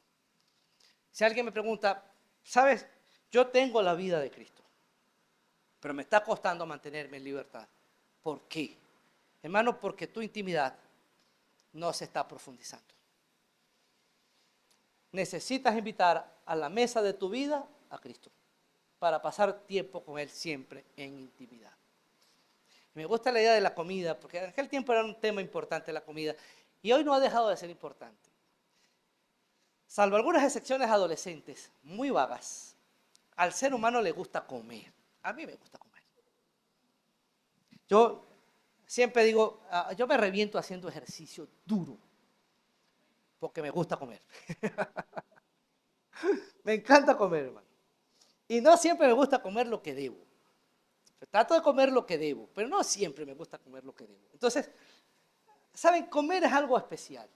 Si alguien me pregunta, ¿sabes? Yo tengo la vida de Cristo, pero me está costando mantenerme en libertad. ¿Por qué? Hermano, porque tu intimidad no se está profundizando. Necesitas invitar a la mesa de tu vida a Cristo para pasar tiempo con Él siempre en intimidad. Me gusta la idea de la comida, porque en aquel tiempo era un tema importante la comida, y hoy no ha dejado de ser importante. Salvo algunas excepciones adolescentes, muy vagas, al ser humano le gusta comer. A mí me gusta comer. Yo siempre digo, yo me reviento haciendo ejercicio duro, porque me gusta comer. Me encanta comer, hermano. Y no siempre me gusta comer lo que debo. Trato de comer lo que debo, pero no siempre me gusta comer lo que debo. Entonces, ¿saben? Comer es algo especial.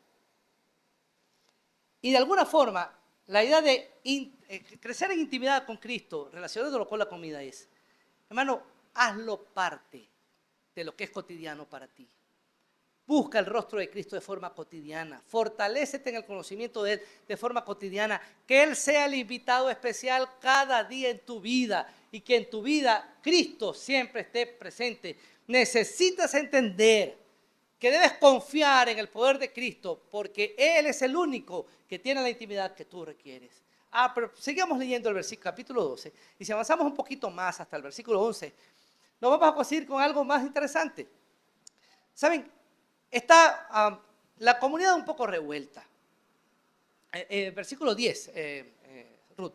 Y de alguna forma, la idea de crecer en intimidad con Cristo, relacionándolo con la comida es, hermano, hazlo parte de lo que es cotidiano para ti. Busca el rostro de Cristo de forma cotidiana. Fortalécete en el conocimiento de Él de forma cotidiana. Que Él sea el invitado especial cada día en tu vida. Y que en tu vida Cristo siempre esté presente. Necesitas entender que debes confiar en el poder de Cristo porque Él es el único que tiene la intimidad que tú requieres. Pero sigamos leyendo el versículo, capítulo 12. Y si avanzamos un poquito más hasta el versículo 11, nos vamos a conseguir con algo más interesante. ¿Saben? Está la comunidad un poco revuelta. Versículo 10, Ruth.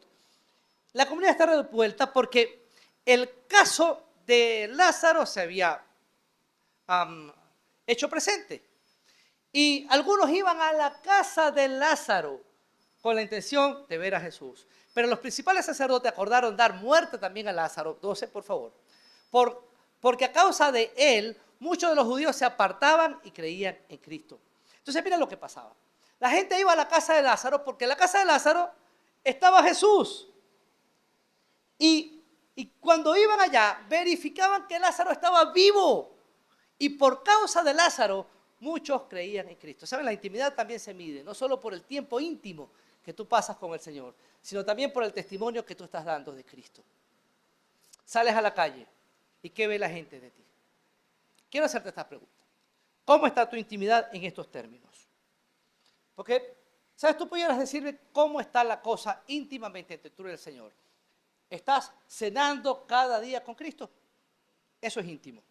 La comunidad está revuelta porque el caso de Lázaro se había hecho presente. Y algunos iban a la casa de Lázaro con la intención de ver a Jesús. Pero los principales sacerdotes acordaron dar muerte también a Lázaro. 12, por favor. Porque a causa de él, muchos de los judíos se apartaban y creían en Cristo. Entonces, miren lo que pasaba. La gente iba a la casa de Lázaro porque en la casa de Lázaro estaba Jesús. Y cuando iban allá, verificaban que Lázaro estaba vivo. Y por causa de Lázaro, muchos creían en Cristo. ¿Saben? La intimidad también se mide, no solo por el tiempo íntimo que tú pasas con el Señor, sino también por el testimonio que tú estás dando de Cristo. Sales a la calle y ¿qué ve la gente de ti? Quiero hacerte esta pregunta. ¿Cómo está tu intimidad en estos términos? Porque, ¿sabes? Tú pudieras decirme cómo está la cosa íntimamente entre tú y el Señor. ¿Estás cenando cada día con Cristo? Eso es íntimo.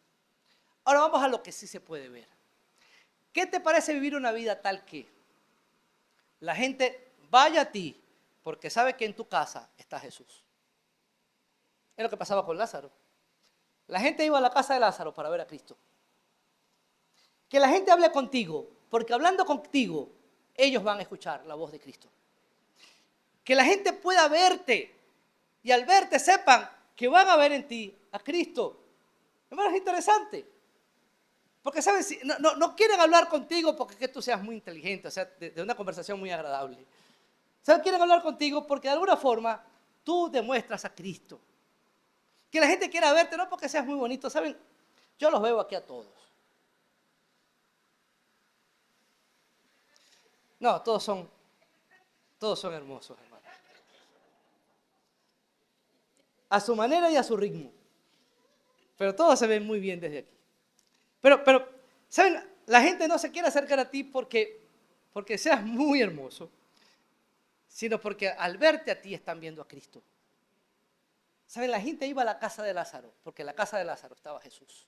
Ahora vamos a lo que sí se puede ver. ¿qué te parece vivir una vida tal que la gente vaya a ti porque sabe que en tu casa está Jesús? Es lo que pasaba con Lázaro. La gente iba a la casa de Lázaro para ver a Cristo. Que la gente hable contigo, porque hablando contigo, ellos van a escuchar la voz de Cristo. Que la gente pueda verte y al verte sepan que van a ver en ti a Cristo. Hermano, es interesante. Porque, ¿saben? No quieren hablar contigo porque que tú seas muy inteligente, o sea, de una conversación muy agradable. ¿Saben? Quieren hablar contigo porque de alguna forma tú demuestras a Cristo. Que la gente quiera verte, no porque seas muy bonito, ¿saben? Yo los veo aquí a todos. No, todos son hermosos, hermano. A su manera y a su ritmo. Pero todos se ven muy bien desde aquí. Pero, ¿saben? La gente no se quiere acercar a ti porque seas muy hermoso, sino porque al verte a ti están viendo a Cristo. ¿Saben? La gente iba a la casa de Lázaro, porque en la casa de Lázaro estaba Jesús.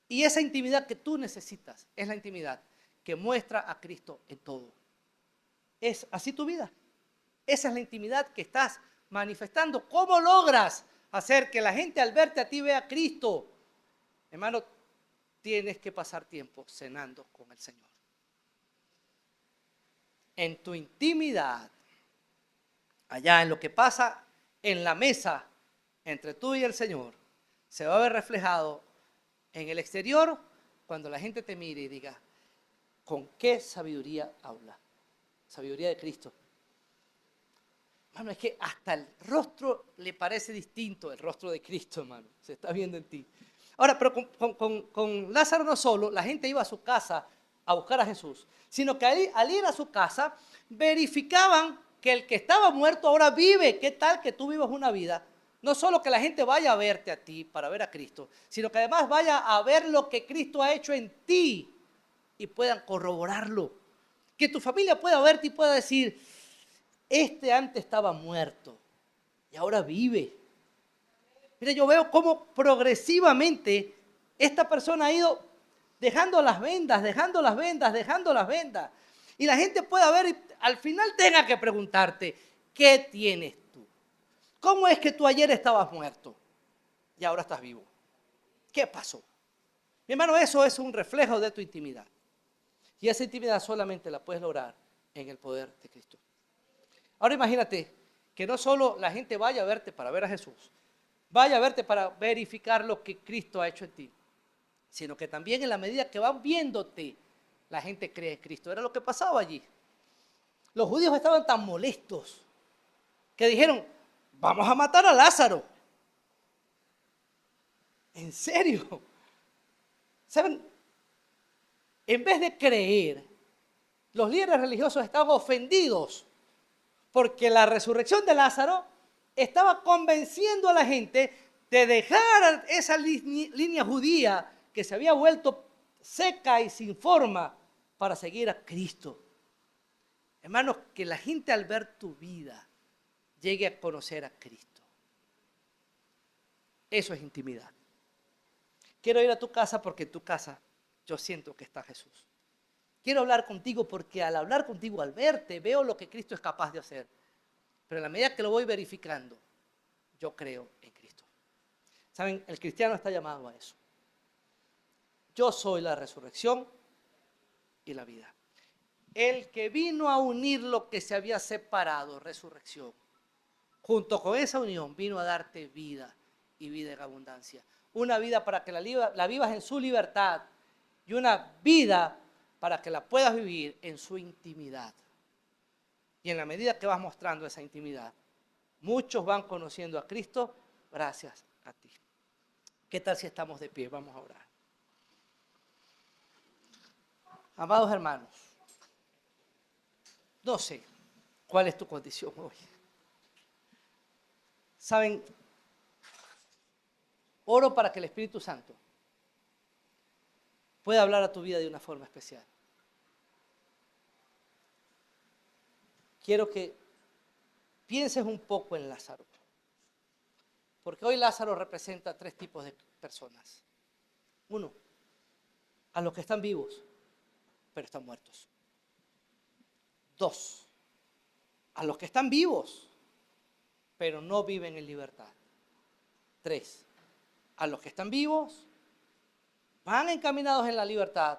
Y esa intimidad que tú necesitas es la intimidad que muestra a Cristo en todo. ¿Es así tu vida? Esa es la intimidad que estás manifestando. ¿Cómo logras hacer que la gente al verte a ti vea a Cristo? Hermano, tienes que pasar tiempo cenando con el Señor. En tu intimidad, allá en lo que pasa en la mesa entre tú y el Señor, se va a ver reflejado en el exterior cuando la gente te mire y diga, ¿con qué sabiduría habla? Sabiduría de Cristo. Hermano, es que hasta el rostro le parece distinto, el rostro de Cristo, hermano. Se está viendo en ti. Ahora, pero con Lázaro no solo, la gente iba a su casa a buscar a Jesús, sino que al ir a su casa, verificaban que el que estaba muerto ahora vive. ¿Qué tal que tú vivas una vida? No solo que la gente vaya a verte a ti para ver a Cristo, sino que además vaya a ver lo que Cristo ha hecho en ti y puedan corroborarlo. Que tu familia pueda verte y pueda decir, este antes estaba muerto y ahora vive. Mira, yo veo cómo progresivamente esta persona ha ido dejando las vendas, dejando las vendas, dejando las vendas. Y la gente pueda ver y al final tenga que preguntarte, ¿qué tienes tú? ¿Cómo es que tú ayer estabas muerto y ahora estás vivo? ¿Qué pasó? Mi hermano, eso es un reflejo de tu intimidad. Y esa intimidad solamente la puedes lograr en el poder de Cristo. Ahora imagínate que no solo la gente vaya a verte para ver a Jesús, vaya a verte para verificar lo que Cristo ha hecho en ti, sino que también en la medida que van viéndote, la gente cree en Cristo. Era lo que pasaba allí. Los judíos estaban tan molestos que dijeron, vamos a matar a Lázaro. ¿En serio? ¿Saben? En vez de creer, los líderes religiosos estaban ofendidos porque la resurrección de Lázaro estaba convenciendo a la gente de dejar esa línea judía que se había vuelto seca y sin forma para seguir a Cristo. Hermanos, que la gente al ver tu vida llegue a conocer a Cristo. Eso es intimidad. Quiero ir a tu casa porque en tu casa yo siento que está Jesús. Quiero hablar contigo porque al hablar contigo, al verte, veo lo que Cristo es capaz de hacer. Pero en la medida que lo voy verificando, yo creo en Cristo. ¿Saben? El cristiano está llamado a eso. Yo soy la resurrección y la vida. El que vino a unir lo que se había separado, resurrección, junto con esa unión vino a darte vida y vida en abundancia. Una vida para que la vivas en su libertad y una vida para que la puedas vivir en su intimidad. Y en la medida que vas mostrando esa intimidad, muchos van conociendo a Cristo gracias a ti. ¿Qué tal si estamos de pie? Vamos a orar. Amados hermanos, no sé cuál es tu condición hoy. Saben, oro para que el Espíritu Santo pueda hablar a tu vida de una forma especial. Quiero que pienses un poco en Lázaro, porque hoy Lázaro representa tres tipos de personas. Uno, a los que están vivos, pero están muertos. 2, a los que están vivos, pero no viven en libertad. 3, a los que están vivos, van encaminados en la libertad,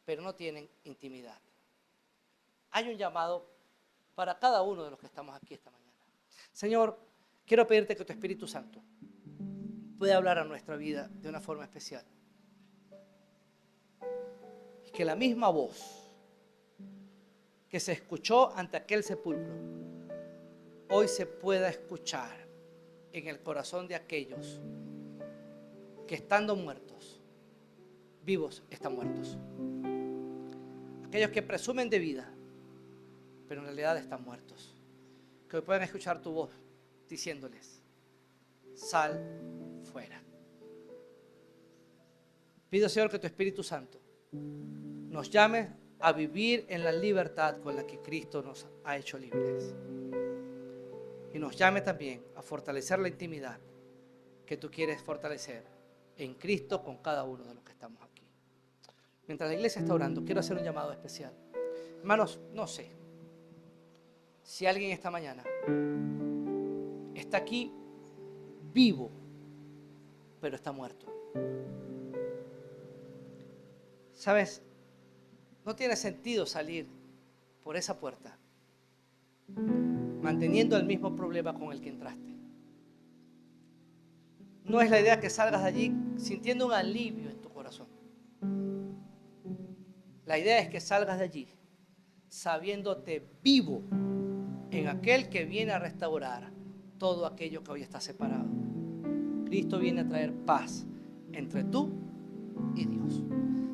pero no tienen intimidad. Hay un llamado para cada uno de los que estamos aquí esta mañana. Señor, quiero pedirte que tu Espíritu Santo pueda hablar a nuestra vida de una forma especial. Y que la misma voz que se escuchó ante aquel sepulcro, hoy se pueda escuchar en el corazón de aquellos que estando muertos, vivos están muertos. Aquellos que presumen de vida, pero en realidad están muertos. Que hoy puedan escuchar tu voz diciéndoles, sal fuera. Pido, Señor, que tu Espíritu Santo nos llame a vivir en la libertad con la que Cristo nos ha hecho libres. Y nos llame también a fortalecer la intimidad que tú quieres fortalecer en Cristo con cada uno de los que estamos aquí. Mientras la iglesia está orando, quiero hacer un llamado especial. Hermanos, no sé si alguien esta mañana está aquí vivo, pero está muerto. ¿Sabes? No tiene sentido salir por esa puerta manteniendo el mismo problema con el que entraste. No es la idea que salgas de allí sintiendo un alivio en tu corazón. La idea es que salgas de allí sabiéndote vivo en aquel que viene a restaurar todo aquello que hoy está separado. Cristo viene a traer paz entre tú y Dios.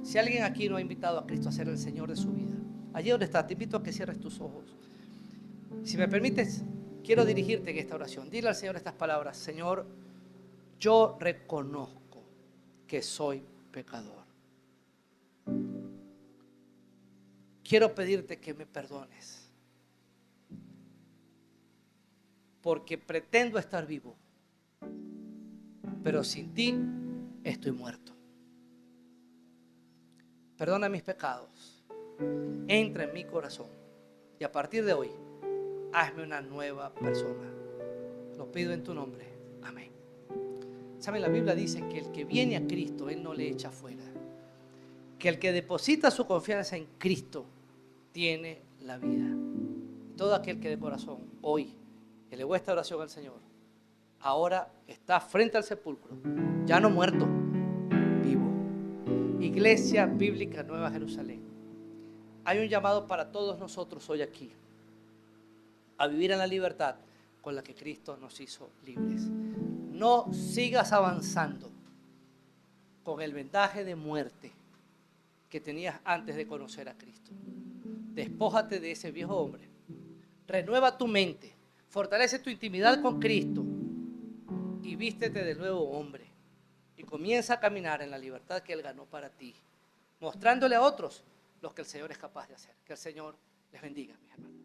Si alguien aquí no ha invitado a Cristo a ser el Señor de su vida, allí donde estás, te invito a que cierres tus ojos. Si me permites, quiero dirigirte en esta oración. Dile al Señor estas palabras: Señor, yo reconozco que soy pecador. Quiero pedirte que me perdones, porque pretendo estar vivo, pero sin ti estoy muerto. Perdona mis pecados, entra en mi corazón y a partir de hoy, hazme una nueva persona. Lo pido en tu nombre. Amén. ¿Saben? La Biblia dice que el que viene a Cristo, Él no le echa fuera. Que el que deposita su confianza en Cristo tiene la vida. Todo aquel que de corazón hoy elevó esta oración al Señor, ahora está frente al sepulcro, ya no muerto, vivo. Iglesia Bíblica Nueva Jerusalén, hay un llamado para todos nosotros hoy aquí a vivir en la libertad con la que Cristo nos hizo libres. No sigas avanzando con el vendaje de muerte que tenías antes de conocer a Cristo. Despójate de ese viejo hombre, renueva tu mente, fortalece tu intimidad con Cristo y vístete de nuevo hombre y comienza a caminar en la libertad que Él ganó para ti, mostrándole a otros lo que el Señor es capaz de hacer. Que el Señor les bendiga, mis hermanos.